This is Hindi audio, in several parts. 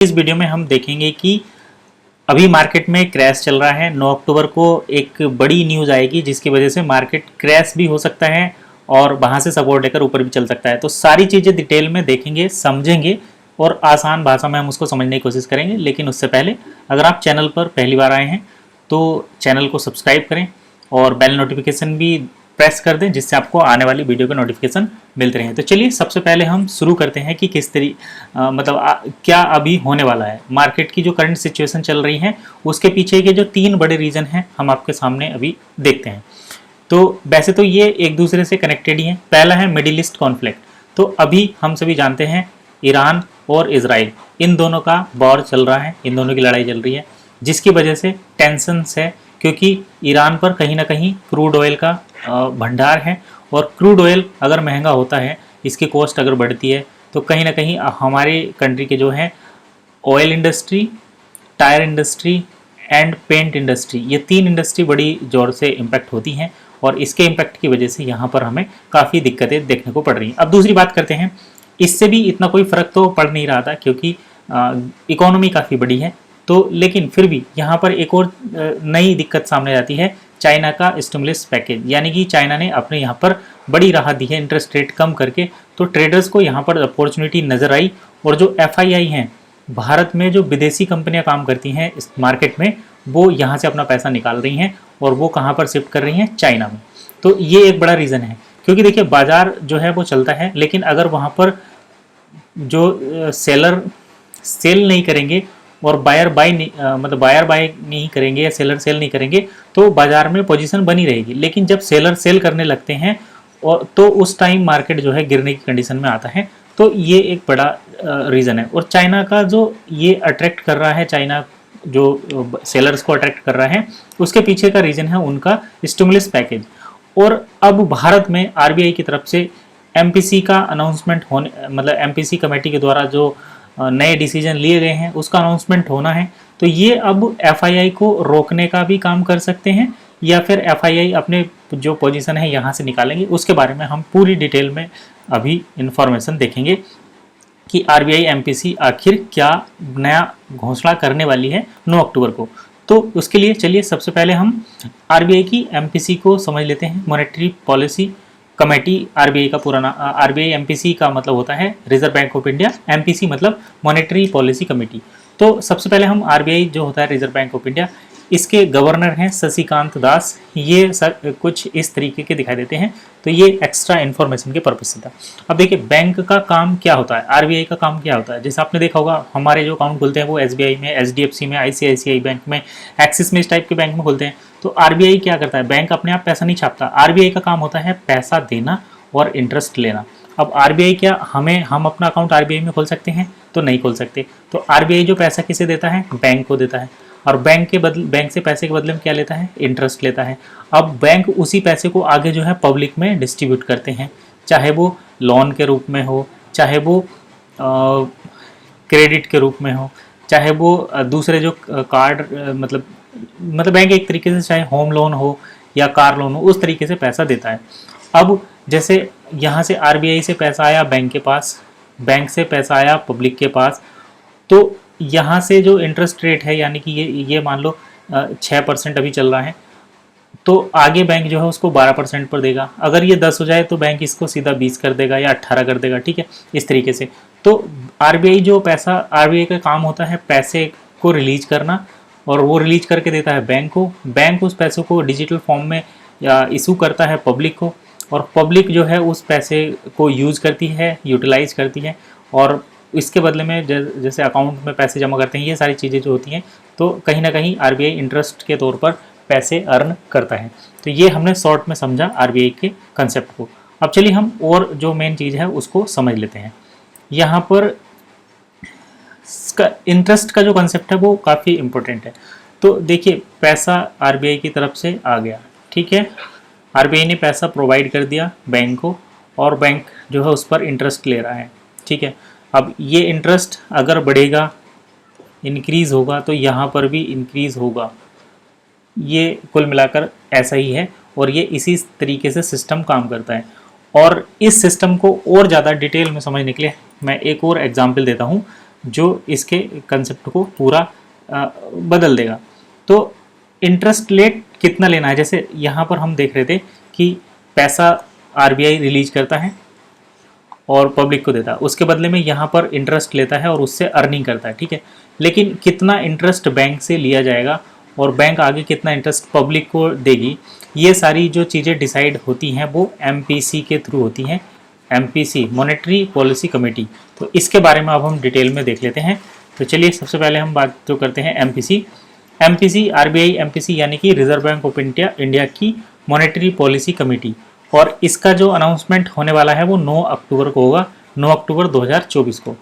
इस वीडियो में हम देखेंगे कि अभी मार्केट में क्रैश चल रहा है। 9 अक्टूबर को एक बड़ी न्यूज़ आएगी जिसकी वजह से मार्केट क्रैश भी हो सकता है और वहां से सपोर्ट लेकर ऊपर भी चल सकता है। तो सारी चीज़ें डिटेल में देखेंगे, समझेंगे और आसान भाषा में हम उसको समझने की कोशिश करेंगे। लेकिन उससे पहले अगर आप चैनल पर पहली बार आए हैं तो चैनल को सब्सक्राइब करें और बेल नोटिफिकेशन भी प्रेस कर दें जिससे आपको आने वाली वीडियो के नोटिफिकेशन मिलते रहें। तो चलिए सबसे पहले हम शुरू करते हैं कि किस क्या अभी होने वाला है। मार्केट की जो करंट सिचुएशन चल रही है उसके पीछे के जो 3 बड़े रीज़न हैं हम आपके सामने अभी देखते हैं। तो वैसे तो ये एक दूसरे से कनेक्टेड ही हैं। पहला है मिडिल ईस्ट कॉन्फ्लिक्ट। तो अभी हम सभी जानते हैं ईरान और इजराइल, इन दोनों का वॉर चल रहा है, इन दोनों की लड़ाई चल रही है जिसकी वजह से टेंशन्स है, क्योंकि ईरान पर कहीं ना कहीं क्रूड ऑयल का भंडार है और क्रूड ऑयल अगर महंगा होता है, इसकी कॉस्ट अगर बढ़ती है तो कहीं ना कहीं हमारे कंट्री के जो है oil industry, tyre industry and paint industry, ये 3 इंडस्ट्री बड़ी ज़ोर से इम्पैक्ट होती हैं और इसके इम्पैक्ट की वजह से यहाँ पर हमें काफ़ी दिक्कतें देखने को पड़ रही हैं। अब दूसरी बात करते हैं, इससे भी इतना कोई फ़र्क तो पड़ नहीं रहा था क्योंकि इकोनॉमी काफ़ी बड़ी है। तो लेकिन फिर भी यहाँ पर एक और नई दिक्कत सामने आती है, चाइना का स्टिमुलस पैकेज, यानी कि चाइना ने अपने यहाँ पर बड़ी राहत दी है इंटरेस्ट रेट कम करके। तो ट्रेडर्स को यहाँ पर अपॉर्चुनिटी नज़र आई और जो एफआईआई हैं, भारत में जो विदेशी कंपनियां काम करती हैं इस मार्केट में, वो यहाँ से अपना पैसा निकाल रही हैं और वो कहाँ पर शिफ्ट कर रही हैं, चाइना में। तो ये एक बड़ा रीज़न है, क्योंकि देखिए बाजार जो है वो चलता है, लेकिन अगर वहाँ पर जो सेलर सेल नहीं करेंगे और बायर बाय नहीं करेंगे या सेलर सेल नहीं करेंगे तो बाजार में पोजीशन बनी रहेगी। लेकिन जब सेलर सेल करने लगते हैं और तो उस टाइम मार्केट जो है गिरने की कंडीशन में आता है। तो ये एक बड़ा रीज़न है। और चाइना का जो ये अट्रैक्ट कर रहा है, चाइना जो सेलर्स को अट्रैक्ट कर रहा है, उसके पीछे का रीज़न है उनका स्टिमुलस पैकेज। और अब भारत में आरबीआई की तरफ से एमपीसी का अनाउंसमेंट होने, मतलब एमपीसी कमेटी के द्वारा जो नए डिसीजन लिए गए हैं उसका अनाउंसमेंट होना है। तो ये अब एफआईआई को रोकने का भी काम कर सकते हैं या फिर एफआईआई अपने जो पोजीशन है यहाँ से निकालेंगे। उसके बारे में हम पूरी डिटेल में अभी इंफॉर्मेशन देखेंगे कि आरबीआई एमपीसी आखिर क्या नया घोषणा करने वाली है 9 अक्टूबर को। तो उसके लिए चलिए सबसे पहले हम आरबीआई की एमपीसी को समझ लेते हैं। मॉनेटरी पॉलिसी कमेटी, आरबीआई का पूरा नाम, आरबीआई एमपीसी का मतलब होता है reserve bank of India, MPC मतलब मॉनेटरी पॉलिसी कमेटी। तो सबसे पहले हम आरबीआई जो होता है रिजर्व बैंक ऑफ इंडिया, इसके गवर्नर हैं शशिकांत दास। ये कुछ इस तरीके के दिखाई देते हैं। तो ये एक्स्ट्रा इन्फॉर्मेशन के पर्पज से था। अब देखिए बैंक का काम क्या होता है, आरबीआई का काम क्या होता है। जैसे आपने देखा होगा हमारे जो अकाउंट खुलते हैं वो एसबीआई में, एचडीएफसी में, आईसीआईसीआई बैंक में, एक्सिस में, इस टाइप के बैंक में खुलते हैं। तो आरबीआई क्या करता है, बैंक अपने आप पैसा नहीं छापता। आरबीआई का काम होता है पैसा देना और इंटरेस्ट लेना। अब आरबीआई क्या हम अपना अकाउंट आरबीआई में खोल सकते हैं? तो नहीं खोल सकते। तो आरबीआई जो पैसा किसे देता है, बैंक को देता है। और बैंक से पैसे के बदले में क्या लेता है, इंटरेस्ट लेता है। अब बैंक उसी पैसे को आगे जो है पब्लिक में डिस्ट्रीब्यूट करते हैं, चाहे वो लोन के रूप में हो, चाहे वो क्रेडिट के रूप में हो, चाहे वो दूसरे जो कार्ड मतलब बैंक एक तरीके से चाहे होम लोन हो या कार लोन हो, उस तरीके से पैसा देता है। अब जैसे यहाँ से आरबीआई से पैसा आया बैंक के पास, बैंक से पैसा आया पब्लिक के पास, तो यहाँ से जो इंटरेस्ट रेट है, यानी कि ये मान लो 6% अभी चल रहा है, तो आगे बैंक जो है उसको 12% पर देगा। अगर ये 10 हो जाए तो बैंक इसको सीधा 20 कर देगा या 18 कर देगा, ठीक है, इस तरीके से। तो आरबीआई का काम होता है पैसे को रिलीज करना, और वो रिलीज करके देता है बैंक को। बैंक उस पैसों को डिजिटल फॉर्म में या इशू करता है पब्लिक को, और पब्लिक जो है उस पैसे को यूज़ करती है, यूटिलाइज करती है, और इसके बदले में जैसे अकाउंट में पैसे जमा करते हैं, ये सारी चीज़ें जो होती हैं, तो कहीं ना कहीं आरबीआई इंटरेस्ट के तौर पर पैसे अर्न करता है। तो ये हमने शॉर्ट में समझा आरबीआई के कंसेप्ट को। अब चलिए हम और जो मेन चीज़ है उसको समझ लेते हैं। यहाँ पर इंटरेस्ट का जो कंसेप्ट है वो काफ़ी इम्पोर्टेंट है। तो देखिए पैसा आरबीआई की तरफ से आ गया, ठीक है, आरबीआई ने पैसा प्रोवाइड कर दिया बैंक को और बैंक जो है उस पर इंटरेस्ट ले रहा है, ठीक है। अब ये इंटरेस्ट अगर बढ़ेगा, इंक्रीज़ होगा, तो यहाँ पर भी इंक्रीज़ होगा। ये कुल मिलाकर ऐसा ही है और ये इसी तरीके से सिस्टम काम करता है। और इस सिस्टम को और ज़्यादा डिटेल में समझने के लिए मैं एक और एग्जाम्पल देता हूँ। जो इसके कंसेप्ट को पूरा बदल देगा। तो इंटरेस्ट रेट कितना लेना है, जैसे यहाँ पर हम देख रहे थे कि पैसा आरबीआई रिलीज करता है और पब्लिक को देता है, उसके बदले में यहाँ पर इंटरेस्ट लेता है और उससे अर्निंग करता है, ठीक है। लेकिन कितना इंटरेस्ट बैंक से लिया जाएगा और बैंक आगे कितना इंटरेस्ट पब्लिक को देगी, ये सारी जो चीज़ें डिसाइड होती हैं वो एमपीसी के थ्रू होती हैं, एमपीसी मॉनेटरी पॉलिसी कमेटी। तो इसके बारे में अब हम डिटेल में देख लेते हैं। तो चलिए सबसे पहले हम बात जो करते हैं एमपीसी। एमपीसी आरबीआई एमपीसी यानी कि रिजर्व बैंक ऑफ इंडिया की मॉनेटरी पॉलिसी कमेटी, और इसका जो अनाउंसमेंट होने वाला है वो 9 अक्टूबर को होगा, 9 अक्टूबर 2024 को।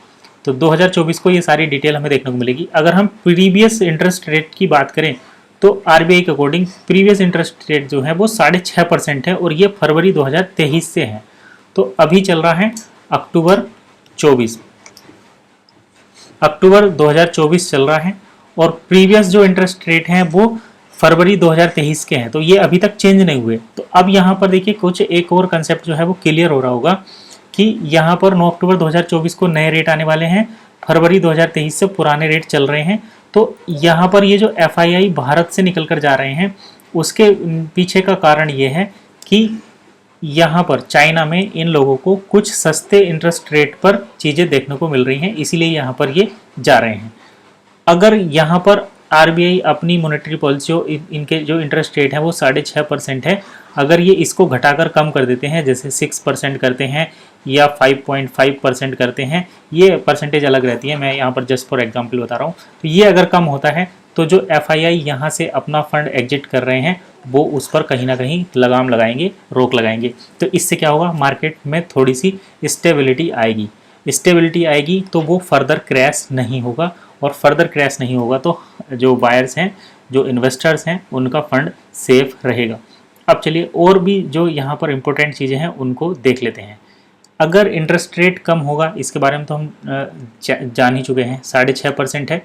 तो 2024 को ये सारी डिटेल हमें देखने को मिलेगी। अगर हम प्रीवियस इंटरेस्ट रेट की बात करें तो आरबीआई के अकॉर्डिंग प्रीवियस इंटरेस्ट रेट जो है वो 6.5% है और ये फरवरी 2023 से है। तो अभी चल रहा है अक्टूबर 2024 चल रहा है और प्रीवियस जो इंटरेस्ट रेट हैं वो फरवरी 2023 के हैं। तो ये अभी तक चेंज नहीं हुए। तो अब यहाँ पर देखिए कुछ एक और कंसेप्ट जो है वो क्लियर हो रहा होगा कि यहाँ पर 9 अक्टूबर 2024 को नए रेट आने वाले हैं, फरवरी 2023 से पुराने रेट चल रहे हैं। तो यहाँ पर ये जो एफआईआई भारत से निकल कर जा रहे हैं उसके पीछे का कारण ये है कि यहाँ पर चाइना में इन लोगों को कुछ सस्ते इंटरेस्ट रेट पर चीज़ें देखने को मिल रही हैं, इसीलिए यहाँ पर ये जा रहे हैं। अगर यहाँ पर आरबीआई अपनी मॉनेटरी पॉलिसी इनके जो इंटरेस्ट रेट है वो 6.5% है, अगर ये इसको घटाकर कम कर देते हैं, जैसे 6% करते हैं या 5.5% करते हैं, ये परसेंटेज अलग रहती है, मैं यहाँ पर जस्ट फॉर एग्जांपल बता रहा हूँ। तो ये अगर कम होता है तो जो एफआईआई यहाँ से अपना फंड एग्जिट कर रहे हैं वो उस पर कहीं ना कहीं लगाम लगाएंगे, रोक लगाएंगे। तो इससे क्या होगा, मार्केट में थोड़ी सी स्टेबिलिटी आएगी तो वो फर्दर क्रैश नहीं होगा, और फर्दर क्रैश नहीं होगा तो जो बायर्स हैं, जो इन्वेस्टर्स हैं, उनका फंड सेफ रहेगा। अब चलिए और भी जो यहाँ पर इम्पोर्टेंट चीज़ें हैं उनको देख लेते हैं। अगर इंटरेस्ट रेट कम होगा, इसके बारे में तो हम जान ही चुके हैं, 6.5% है।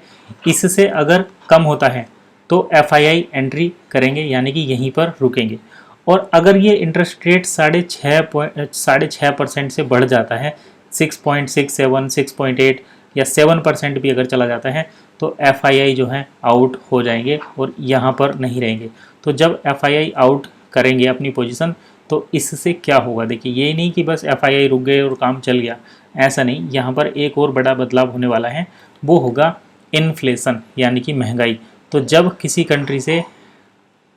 इससे अगर कम होता है तो एफआईआई एंट्री करेंगे, यानी कि यहीं पर रुकेंगे। और अगर ये इंटरेस्ट रेट 6.5% से बढ़ जाता है, 6.67, 6.8 या 7% भी अगर चला जाता है तो एफआईआई जो है आउट हो जाएंगे और यहाँ पर नहीं रहेंगे। तो जब एफआईआई आउट करेंगे अपनी पोजीशन तो इससे क्या होगा, देखिए ये नहीं कि बस एफआईआई रुक गए और काम चल गया, ऐसा नहीं। यहाँ पर एक और बड़ा बदलाव होने वाला है, वो होगा इन्फ्लेशन यानी कि महंगाई। तो जब किसी कंट्री से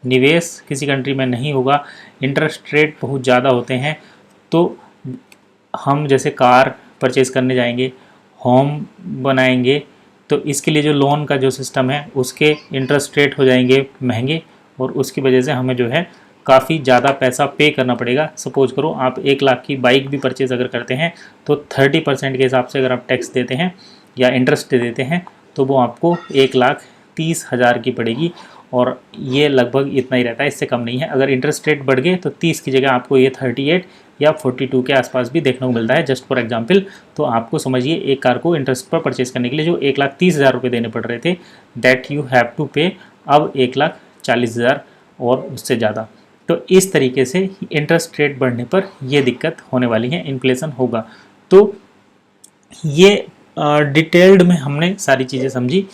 निवेश किसी कंट्री में नहीं होगा, इंटरेस्ट रेट बहुत ज़्यादा होते हैं, तो हम जैसे कार परचेज़ करने जाएंगे, होम बनाएंगे, तो इसके लिए जो लोन का जो सिस्टम है उसके इंटरेस्ट रेट हो जाएंगे महंगे, और उसकी वजह से हमें जो है काफ़ी ज़्यादा पैसा पे करना पड़ेगा। सपोज करो आप 1 लाख की बाइक भी परचेज़ अगर करते हैं तो 30% के हिसाब से अगर आप टैक्स देते हैं या इंटरेस्ट देते हैं तो वो आपको 1,30,000 की पड़ेगी, और ये लगभग इतना ही रहता है, इससे कम नहीं है। अगर इंटरेस्ट रेट बढ़ गए तो 30 की जगह आपको ये 38 या 42 के आसपास भी देखने को मिलता है, जस्ट फॉर एग्जांपल। तो आपको समझिए एक कार को इंटरेस्ट पर परचेज करने के लिए जो 1,30,000 रुपये देने पड़ रहे थे, दैट यू हैव टू पे अब 1,40,000 और उससे ज़्यादा। तो इस तरीके से इंटरेस्ट रेट बढ़ने पर यह दिक्कत होने वाली है, इन्फ्लेशन होगा। तो ये डिटेल्ड में हमने सारी चीज़ें समझी।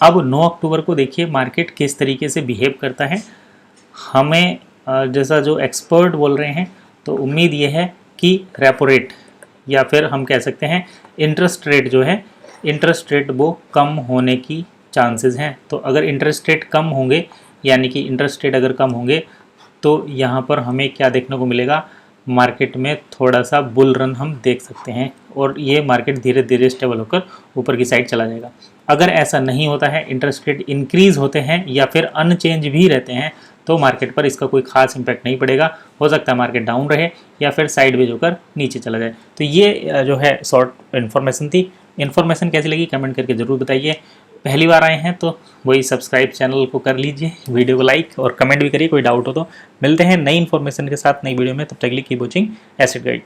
अब 9 अक्टूबर को देखिए मार्केट किस तरीके से बिहेव करता है। हमें जैसा जो एक्सपर्ट बोल रहे हैं तो उम्मीद ये है कि रेपो रेट या फिर हम कह सकते हैं इंटरेस्ट रेट जो है, इंटरेस्ट रेट वो कम होने की चांसेस हैं। तो अगर इंटरेस्ट रेट कम होंगे, यानी कि इंटरेस्ट रेट अगर कम होंगे तो यहाँ पर हमें क्या देखने को मिलेगा, मार्केट में थोड़ा सा बुल रन हम देख सकते हैं और ये मार्केट धीरे धीरे स्टेबल होकर ऊपर की साइड चला जाएगा। अगर ऐसा नहीं होता है, इंटरेस्ट रेट इंक्रीज़ होते हैं या फिर अनचेंज भी रहते हैं, तो मार्केट पर इसका कोई खास इम्पैक्ट नहीं पड़ेगा। हो सकता है मार्केट डाउन रहे या फिर साइडवेज होकर नीचे चला जाए। तो ये जो है शॉर्ट इन्फॉर्मेशन थी। इन्फॉर्मेशन कैसी लगी कमेंट करके ज़रूर बताइए। पहली बार आए हैं तो वही सब्सक्राइब चैनल को कर लीजिए, वीडियो को लाइक और कमेंट भी करिए, कोई डाउट हो तो। मिलते हैं नई इन्फॉर्मेशन के साथ नई वीडियो में, तब तक के लिए कीप वॉचिंग एसेट गाइड।